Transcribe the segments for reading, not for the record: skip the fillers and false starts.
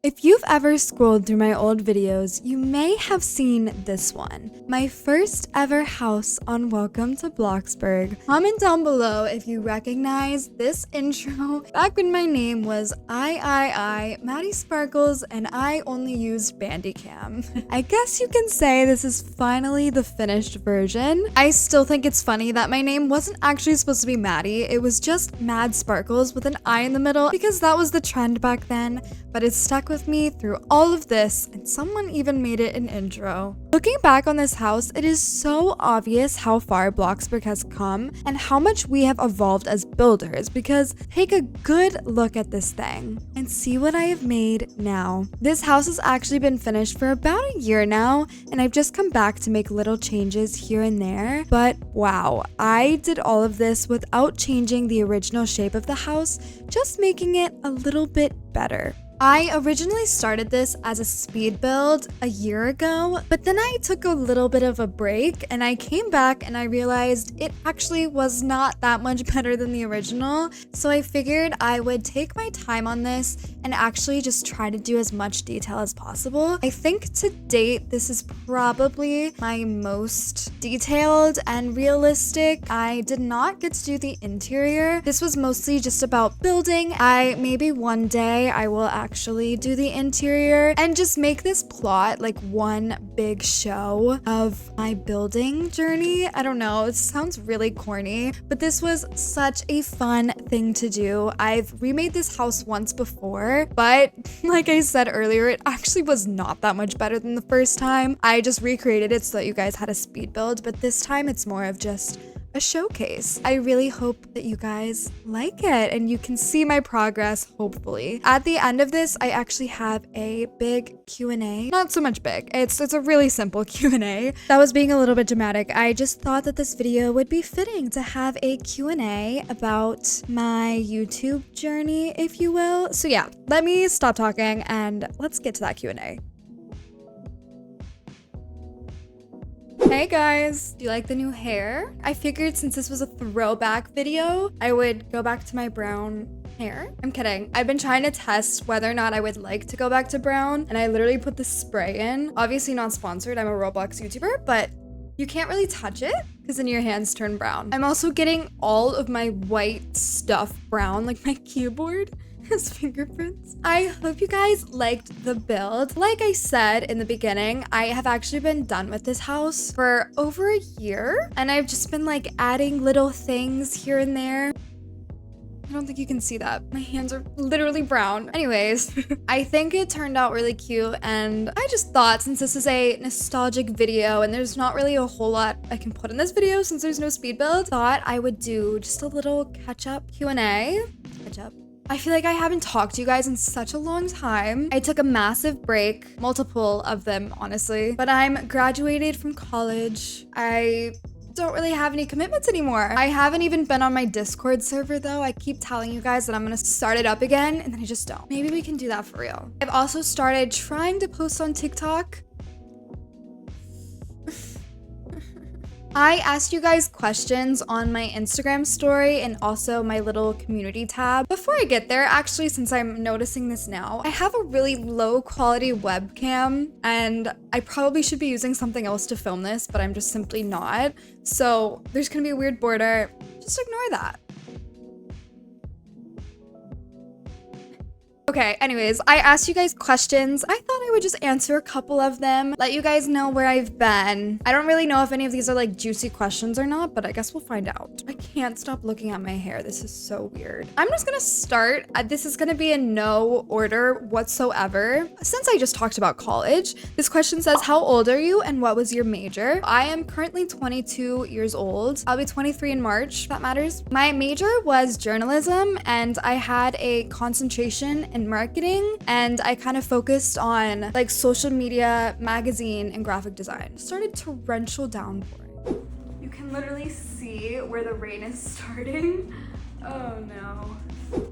If you've ever scrolled through my old videos, you may have seen this one. My first ever house on Welcome to Bloxburg. Comment down below if you recognize this intro back when my name was Maddie Sparkles and I only used bandicam. I guess you can say this is finally the finished version. I still think it's funny that my name wasn't actually supposed to be Maddie. It was just Mad Sparkles with an I in the middle because that was the trend back then, but it's stuck with me through all of this, and someone even made it an intro. Looking back on this house, it is so obvious how far Bloxburg has come and how much we have evolved as builders, because take a good look at this thing and see what I have made now. This house has actually been finished for about a year now, and I've just come back to make little changes here and there, but wow, I did all of this without changing the original shape of the house, just making it a little bit better. I originally started this as a speed build a year ago, but then I took a little bit of a break and I came back and I realized it actually was not that much better than the original. So I figured I would take my time on this and actually just try to do as much detail as possible. I think to date, this is probably my most detailed and realistic. I did not get to do the interior. This was mostly just about building. Maybe one day I will actually do the interior and just make this plot like one big show of my building journey. I don't know, it sounds really corny, but this was such a fun thing to do. I've remade this house once before, but like I said earlier, it actually was not that much better than the first time. I just recreated it so that you guys had a speed build, but this time it's more of just a showcase. I really hope that you guys like it and you can see my progress, hopefully. At the end of this, I actually have a big Q&A. Not so much big. It's a really simple Q&A. That was being a little bit dramatic. I just thought that this video would be fitting to have a Q&A about my YouTube journey, if you will. So yeah, let me stop talking and let's get to that Q&A. Hey guys, do you like the new hair? I figured since this was a throwback video, I would go back to my brown hair. I'm kidding. I've been trying to test whether or not I would like to go back to brown, and I literally put the spray in. Obviously not sponsored, I'm a Roblox YouTuber, but you can't really touch it because then your hands turn brown. I'm also getting all of my white stuff brown, like my keyboard has fingerprints. I hope you guys liked the build. Like I said in the beginning, I have actually been done with this house for over a year, and I've just been like adding little things here and there. I don't think you can see that. My hands are literally brown. Anyways, I think it turned out really cute, and I just thought since this is a nostalgic video and there's not really a whole lot I can put in this video since there's no speed build, thought I would do just a little catch-up Q&A. Catch-up. I feel like I haven't talked to you guys in such a long time. I took a massive break, multiple of them, honestly, but I'm graduated from college. I don't really have any commitments anymore. I haven't even been on my Discord server though. I keep telling you guys that I'm gonna start it up again and then I just don't. Maybe we can do that for real. I've also started trying to post on TikTok. I asked you guys questions on my Instagram story and also my little community tab. Before I get there, actually, since I'm noticing this now, I have a really low quality webcam and I probably should be using something else to film this, but I'm just simply not. So there's gonna be a weird border. Just ignore that. Okay, anyways, I asked you guys questions. I thought I would just answer a couple of them, let you guys know where I've been. I don't really know if any of these are like juicy questions or not, but I guess we'll find out. I can't stop looking at my hair. This is so weird. I'm just gonna start. This is gonna be in no order whatsoever. Since I just talked about college, this question says, how old are you and what was your major? I am currently 22 years old. I'll be 23 in March, if that matters. My major was journalism and I had a concentration in marketing, and I kind of focused on like social media, magazine, and graphic design. Started torrential downpouring. You can literally see where the rain is starting. Oh no.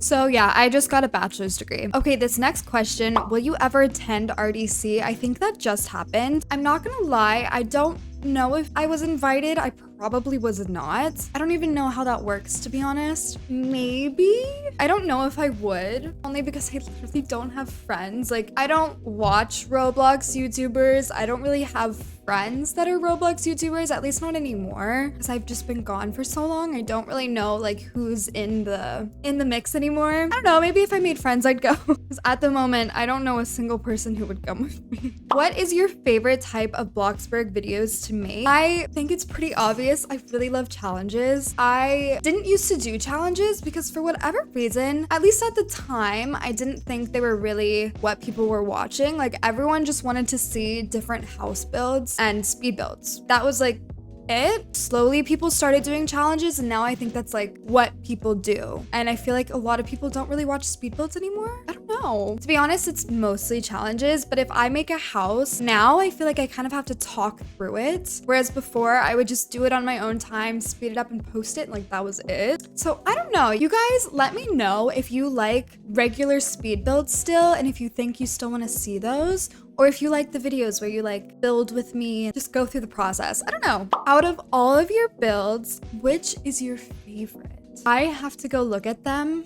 So yeah, I just got a bachelor's degree. Okay, this next question, will you ever attend RDC? I think that just happened. I'm not gonna lie, I don't know if I was invited. I probably was not. I don't even know how that works, to be honest. Maybe? I don't know if I would, only because I literally don't have friends. Like, I don't watch Roblox YouTubers. I don't really have friends that are Roblox YouTubers, at least not anymore, because I've just been gone for so long. I don't really know like who's in the mix anymore. I don't know, maybe if I made friends I'd go, because at the moment I don't know a single person who would come with me. What is your favorite type of Bloxburg videos to make? I think it's pretty obvious. I really love challenges. I didn't used to do challenges because for whatever reason, at least at the time, I didn't think they were really what people were watching. Like, everyone just wanted to see different house builds and speed builds. That was like it. Slowly people started doing challenges, and now I think that's like what people do. And I feel like a lot of people don't really watch speed builds anymore. I don't know. To be honest, it's mostly challenges, but if I make a house now, I feel like I kind of have to talk through it. Whereas before, I would just do it on my own time, speed it up and post it, and like that was it. So I don't know. You guys, let me know if you like regular speed builds still, and if you think you still want to see those, or if you like the videos where you like build with me, just go through the process. I don't know. Out of all of your builds, which is your favorite? I have to go look at them,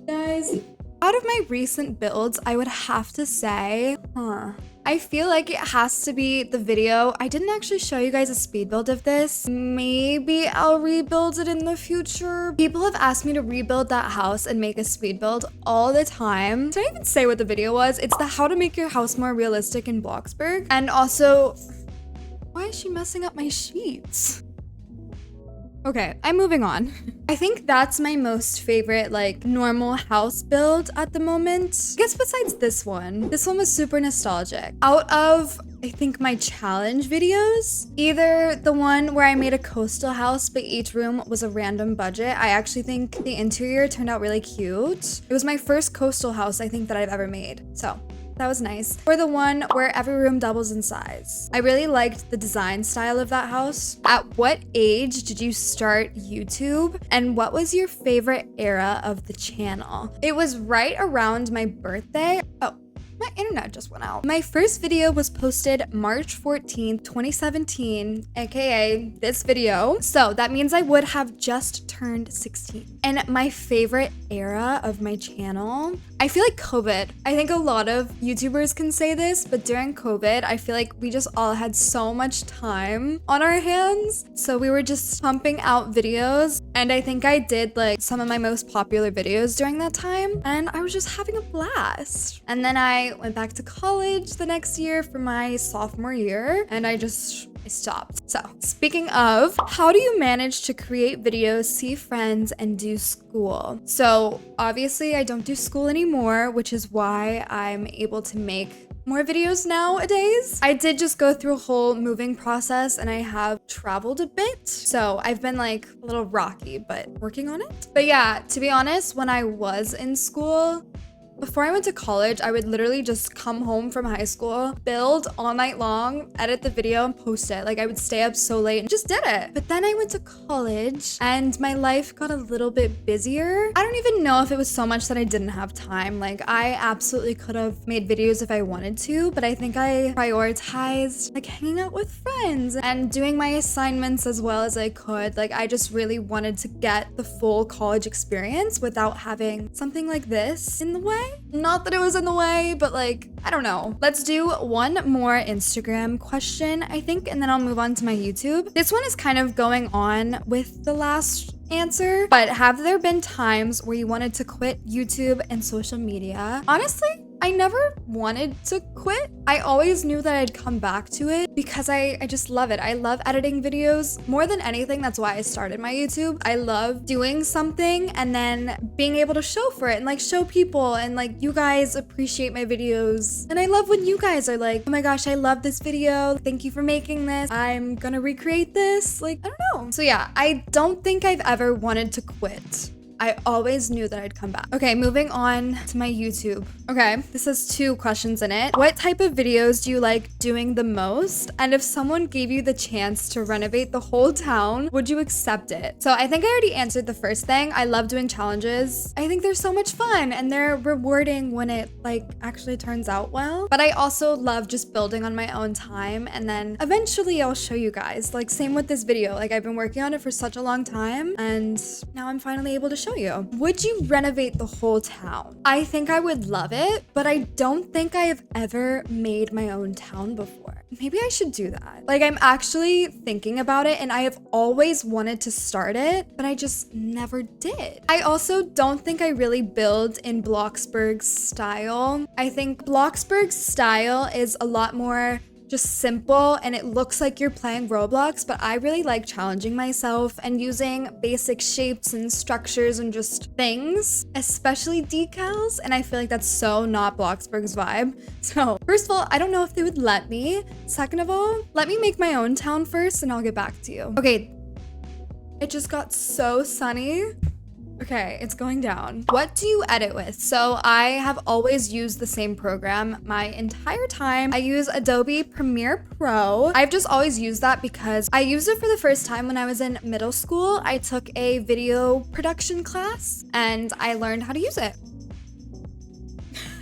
guys. Out of my recent builds, I would have to say, I feel like it has to be the video. I didn't actually show you guys a speed build of this. Maybe I'll rebuild it in the future. People have asked me to rebuild that house and make a speed build all the time. Did I even say what the video was? It's the how to make your house more realistic in Bloxburg. And also, why is she messing up my sheets? Okay, I'm moving on. I think that's my most favorite, like, normal house build at the moment. I guess besides this one was super nostalgic. Out of, I think, my challenge videos, either the one where I made a coastal house, but each room was a random budget. I actually think the interior turned out really cute. It was my first coastal house, I think, that I've ever made. So that was nice. Or the one where every room doubles in size. I really liked the design style of that house. At what age did you start YouTube? And what was your favorite era of the channel? It was right around my birthday. Oh, my internet just went out. My first video was posted March 14th, 2017, aka this video. So that means I would have just turned 16. And my favorite era of my channel, I feel like COVID. I think a lot of YouTubers can say this, but during COVID, I feel like we just all had so much time on our hands. So we were just pumping out videos. And I think I did like some of my most popular videos during that time. And I was just having a blast. And then I went back to college the next year for my sophomore year, and I stopped. So speaking of, how do you manage to create videos, see friends, and do school? So obviously I don't do school anymore, which is why I'm able to make more videos nowadays. I did just go through a whole moving process, and I have traveled a bit. So I've been like a little rocky, but working on it. But yeah, to be honest, when I was in school, before I went to college, I would literally just come home from high school, build all night long, edit the video, and post it. Like, I would stay up so late and just did it. But then I went to college and my life got a little bit busier. I don't even know if it was so much that I didn't have time. Like, I absolutely could have made videos if I wanted to, but I think I prioritized like hanging out with friends and doing my assignments as well as I could. Like, I just really wanted to get the full college experience without having something like this in the way. Not that it was in the way, but like, I don't know. Let's do one more Instagram question, I think, and then I'll move on to my YouTube. This one is kind of going on with the last answer, but have there been times where you wanted to quit YouTube and social media? Honestly, I never wanted to quit. I always knew that I'd come back to it because I just love it. I love editing videos more than anything. That's why I started my YouTube. I love doing something and then being able to show for it and like show people, and like you guys appreciate my videos. And I love when you guys are like, oh my gosh, I love this video. Thank you for making this. I'm gonna recreate this. Like, I don't know. So yeah, I don't think I've ever wanted to quit. I always knew that I'd come back. Okay, moving on to my YouTube. Okay, this has 2 questions in it. What type of videos do you like doing the most? And if someone gave you the chance to renovate the whole town, would you accept it? So I think I already answered the first thing. I love doing challenges. I think they're so much fun and they're rewarding when it like actually turns out well. But I also love just building on my own time, and then eventually I'll show you guys. Like same with this video. Like I've been working on it for such a long time and now I'm finally able to show you. Would you renovate the whole town? I think I would love it, but I don't think I have ever made my own town before. Maybe I should do that. Like I'm actually thinking about it and I have always wanted to start it, but I just never did. I also don't think I really build in BLOXBURG style. I think BLOXBURG style is a lot more just simple and it looks like you're playing Roblox, but I really like challenging myself and using basic shapes and structures and just things, especially decals, and I feel like that's so not BLOXBURG's vibe. So first of all, I don't know if they would let me. Second of all, let me make my own town first and I'll get back to you. Okay, it just got so sunny. Okay, it's going down. What do you edit with? So I have always used the same program my entire time. I use Adobe Premiere Pro. I've just always used that because I used it for the first time when I was in middle school. I took a video production class and I learned how to use it.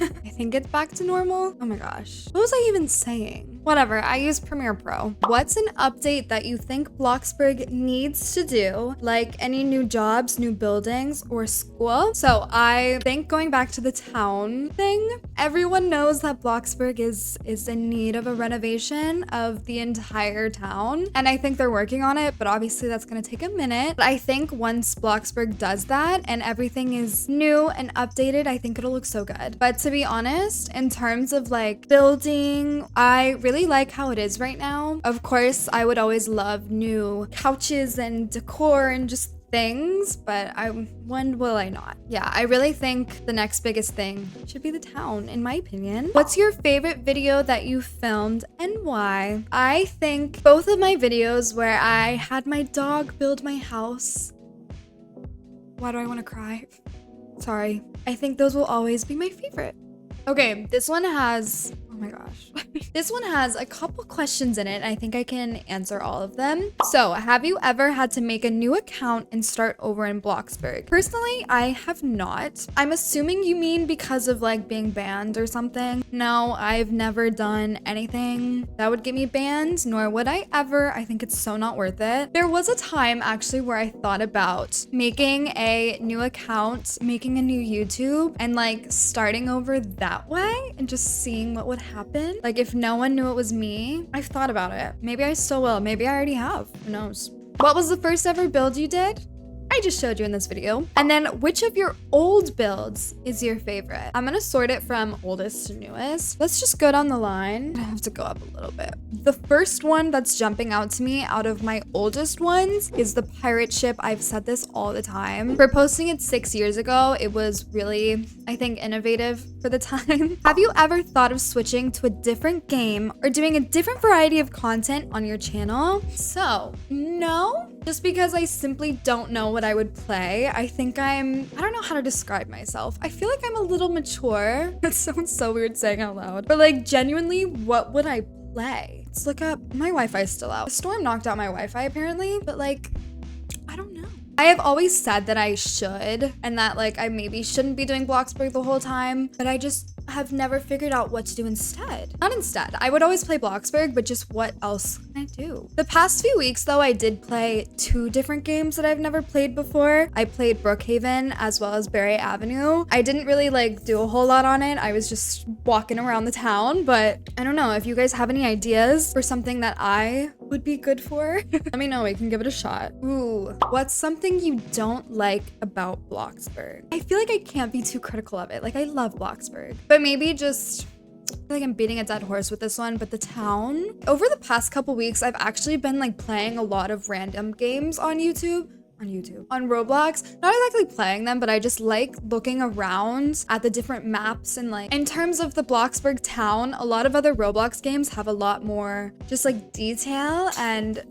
I think it's back to normal. Oh my gosh. What was I even saying? Whatever, I use Premiere Pro. What's an update that you think BLOXBURG needs to do? Like any new jobs, new buildings, or school? So I think going back to the town thing, everyone knows that BLOXBURG is in need of a renovation of the entire town. And I think they're working on it, but obviously that's gonna take a minute. But I think once BLOXBURG does that and everything is new and updated, I think it'll look so good. But to be honest, in terms of like building, I really like how it is right now. Of course, I would always love new couches and decor and just things, but when will I not? Yeah, I really think the next biggest thing should be the town, in my opinion. What's your favorite video that you filmed and why? I think both of my videos where I had my dog build my house. Why do I want to cry? Sorry. I think those will always be my favorite. Okay, this one has, oh my gosh. This one has a couple questions in it. I think I can answer all of them. So, have you ever had to make a new account and start over in BLOXBURG? Personally, I have not. I'm assuming you mean because of like being banned or something. No, I've never done anything that would get me banned, nor would I ever. I think it's so not worth it. There was a time actually where I thought about making a new account, making a new YouTube, and like starting over that way and just seeing what would happen. Like if no one knew it was me, I've thought about it. Maybe I still will. Maybe I already have. Who knows? What was the first ever build you did? I just showed you in this video. And then which of your old builds is your favorite? I'm gonna sort it from oldest to newest. Let's just go down the line. I have to go up a little bit. The first one that's jumping out to me out of my oldest ones is the pirate ship. I've said this all the time. For posting it 6 years ago, it was really, I think, innovative for the time. Have you ever thought of switching to a different game or doing a different variety of content on your channel? So, no. Just because I simply don't know what I would play. I think I don't know how to describe myself. I feel like I'm a little mature. That sounds so weird saying out loud. But like genuinely, what would I play? Let's look up. My Wi-Fi's still out. A storm knocked out my Wi-Fi apparently, but like, I don't know. I have always said that I should and that like I maybe shouldn't be doing BLOXBURG the whole time, but I just have never figured out what to do instead. Not instead. I would always play BLOXBURG, but just what else can I do? The past few weeks though, I did play 2 different games that I've never played before. I played Brookhaven as well as Berry Avenue. I didn't really like do a whole lot on it. I was just walking around the town, but I don't know if you guys have any ideas for something that I would be good for. Let me know, we can give it a shot. Ooh, what's something you don't like about BLOXBURG? I feel like I can't be too critical of it. Like I love BLOXBURG, but maybe just, I feel like I'm beating a dead horse with this one, but the town. Over the past couple weeks, I've actually been like playing a lot of random games on YouTube. On Roblox. Not exactly playing them, but I just like looking around at the different maps and like, in terms of the BLOXBURG town, a lot of other Roblox games have a lot more just like detail and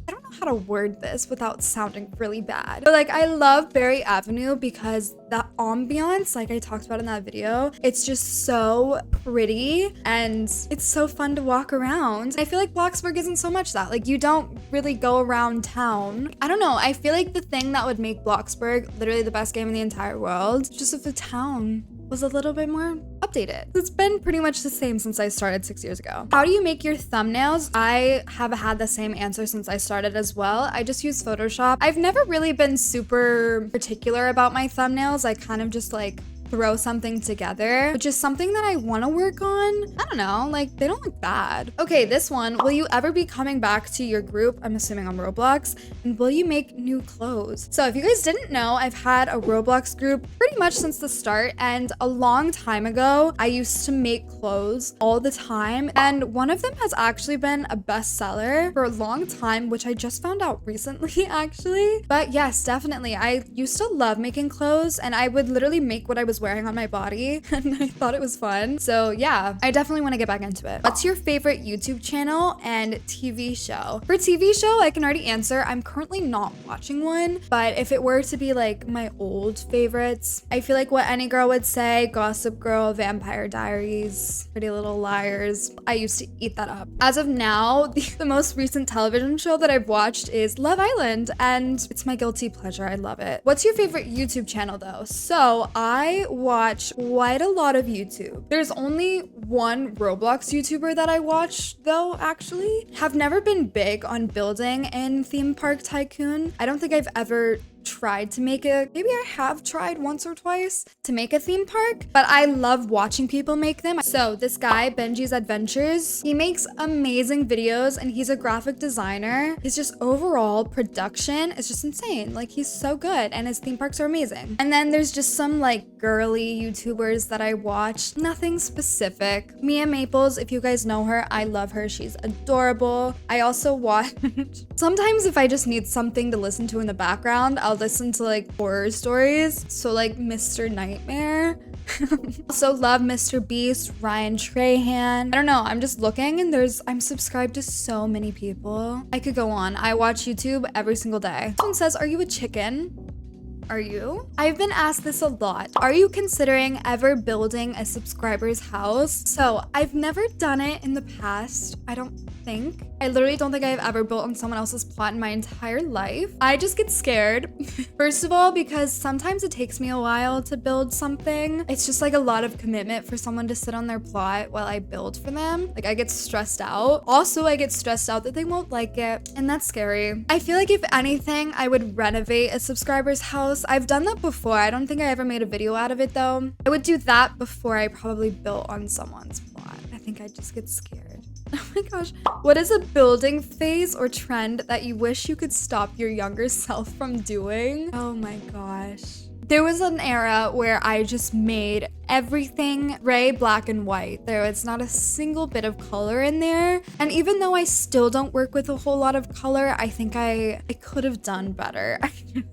I don't know how to word this without sounding really bad. But like, I love Berry Avenue because the ambiance, like I talked about in that video, it's just so pretty and it's so fun to walk around. I feel like Bloxburg isn't so much that. Like, you don't really go around town. I don't know. I feel like the thing that would make Bloxburg literally the best game in the entire world, just if the town was a little bit more updated. It's been pretty much the same since I started 6 years ago. How do you make your thumbnails? I have had the same answer since I started as well. I just use Photoshop. I've never really been super particular about my thumbnails. I kind of just like throw something together, which is something that I want to work on. I don't know, like they don't look bad. Okay, this one, will you ever be coming back to your group? I'm assuming on Roblox. And will you make new clothes? So if you guys didn't know, I've had a Roblox group pretty much since the start, and a long time ago, I used to make clothes all the time, and one of them has actually been a bestseller for a long time, which I just found out recently actually. But yes, definitely, I used to love making clothes, and I would literally make what I was wearing on my body, and I thought it was fun. So yeah, I definitely want to get back into it. What's your favorite YouTube channel and TV show? For TV show, I can already answer. I'm currently not watching one, but if it were to be like my old favorites, I feel like what any girl would say, Gossip Girl, Vampire Diaries, Pretty Little Liars. I used to eat that up. As of now, the most recent television show that I've watched is Love Island, and it's my guilty pleasure. I love it. What's your favorite YouTube channel though? So I watch quite a lot of YouTube. There's only one Roblox YouTuber that I watch though, actually. Have never been big on building in Theme Park Tycoon. I don't think I've ever tried to make it. Maybe I have tried once or twice to make a theme park, but I love watching people make them. So this guy, Benji's Adventures, he makes amazing videos and he's a graphic designer. His just overall production is just insane. Like, he's so good and his theme parks are amazing. And then there's just some like girly YouTubers that I watch. Nothing specific. Mia Maples, if you guys know her, I love her. She's adorable. I also watch sometimes if I just need something to listen to in the background, I'll listen to like horror stories. So like Mr. Nightmare. Also love Mr. Beast, Ryan Trahan. I don't know, I'm just looking and I'm subscribed to so many people. I could go on. I watch YouTube every single day. Someone says, are you a chicken? Are you? I've been asked this a lot. Are you considering ever building a subscriber's house? So I've never done it in the past, I don't think. I literally don't think I've ever built on someone else's plot in my entire life. I just get scared. First of all, because sometimes it takes me a while to build something. It's just like a lot of commitment for someone to sit on their plot while I build for them. Like, I get stressed out. Also, I get stressed out that they won't like it, and that's scary. I feel like if anything, I would renovate a subscriber's house. I've done that before. I don't think I ever made a video out of it though. I would do that before I probably built on someone's plot. I think I'd just get scared. Oh my gosh. What is a building phase or trend that you wish you could stop your younger self from doing? Oh my gosh. There was an era where I just made everything gray, black, and white. There was not a single bit of color in there. And even though I still don't work with a whole lot of color, I think I could have done better.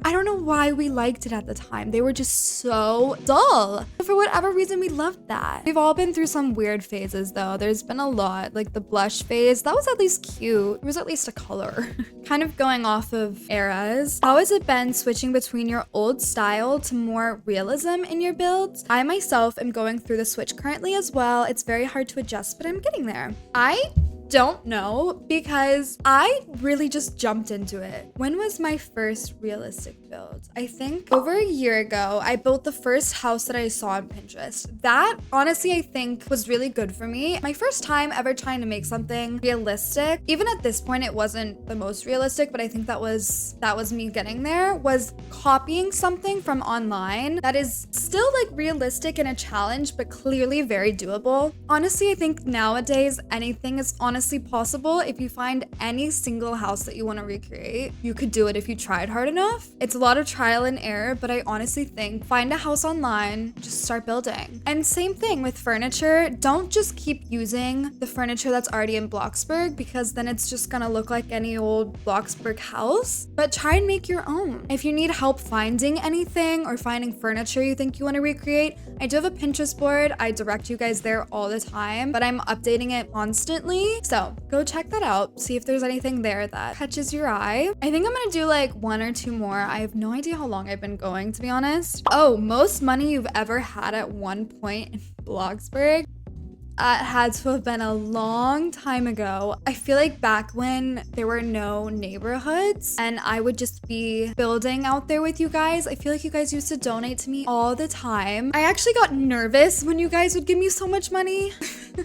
I don't know why we liked it at the time. They were just so dull. But for whatever reason, we loved that. We've all been through some weird phases though. There's been a lot, like the blush phase. That was at least cute. It was at least a color. Kind of going off of eras. How has it been switching between your old style to more realism in your builds? I myself am going through the switch currently as well. It's very hard to adjust, but I'm getting there. I don't know because I really just jumped into it. When was my first realistic build? I think over a year ago, I built the first house that I saw on Pinterest. That honestly, I think was really good for me. My first time ever trying to make something realistic. Even at this point, it wasn't the most realistic, but I think that was me getting there, was copying something from online that is still like realistic and a challenge, but clearly very doable. Honestly, I think nowadays anything is honestly possible. If you find any single house that you want to recreate, you could do it if you tried hard enough. It's a lot of trial and error, but I honestly think find a house online, just start building. And same thing with furniture. Don't just keep using the furniture that's already in Bloxburg, because then it's just gonna look like any old Bloxburg house, but try and make your own. If you need help finding anything or finding furniture you think you want to recreate, I do have a Pinterest board. I direct you guys there all the time, but I'm updating it constantly. So go check that out. See if there's anything there that catches your eye. I think I'm gonna do like 1 or 2 more. I have no idea how long I've been going, to be honest. Oh, most money you've ever had at one point in Bloxburg. It had to have been a long time ago. I feel like back when there were no neighborhoods and I would just be building out there with you guys, I feel like you guys used to donate to me all the time. I actually got nervous when you guys would give me so much money.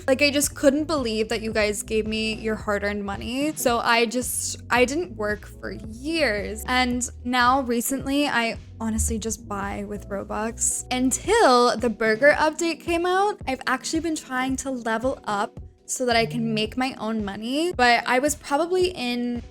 Like, I just couldn't believe that you guys gave me your hard-earned money. So I didn't work for years. And now recently, I honestly just buy with Robux. Until the burger update came out, I've actually been trying to level up so that I can make my own money. But I was probably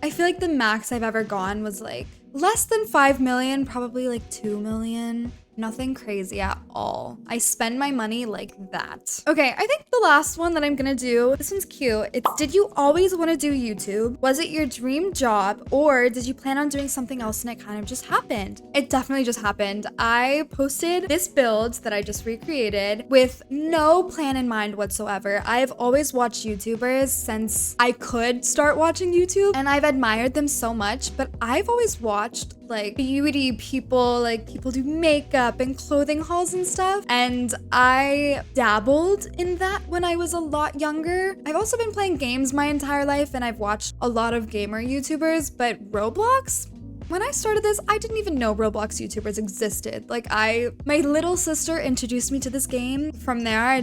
I feel like the max I've ever gone was like less than 5 million, probably like 2 million. Nothing crazy at all. I spend my money like that. Okay, I think the last one that I'm gonna do, this one's cute. It's, did you always want to do YouTube? Was it your dream job, or did you plan on doing something else and it kind of just happened? It definitely just happened. I posted this build that I just recreated with no plan in mind whatsoever. I've always watched YouTubers since I could start watching YouTube, and I've admired them so much, but I've always watched like beauty people, like people do makeup and clothing hauls and stuff. And I dabbled in that when I was a lot younger. I've also been playing games my entire life, and I've watched a lot of gamer YouTubers, but Roblox? When I started this, I didn't even know Roblox YouTubers existed. Like my little sister introduced me to this game. From there,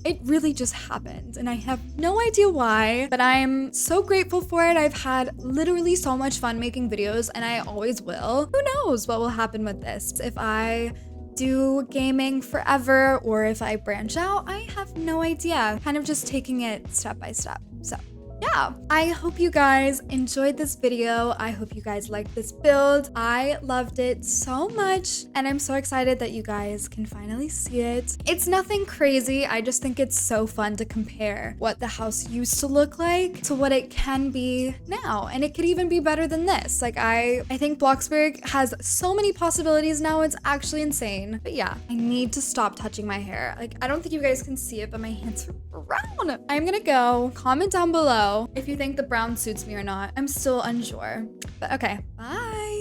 it really just happened, and I have no idea why, but I'm so grateful for it. I've had literally so much fun making videos, and I always will. Who knows what will happen with this? If I do gaming forever or if I branch out, I have no idea. Kind of just taking it step by step. So yeah, I hope you guys enjoyed this video. I hope you guys liked this build. I loved it so much, and I'm so excited that you guys can finally see it. It's nothing crazy. I just think it's so fun to compare what the house used to look like to what it can be now, and it could even be better than this. Like, I think Bloxburg has so many possibilities now. It's actually insane. But yeah, I need to stop touching my hair. Like, I don't think you guys can see it, but my hands are brown. I'm gonna go. Comment down below if you think the brown suits me or not. I'm still unsure. But okay, bye.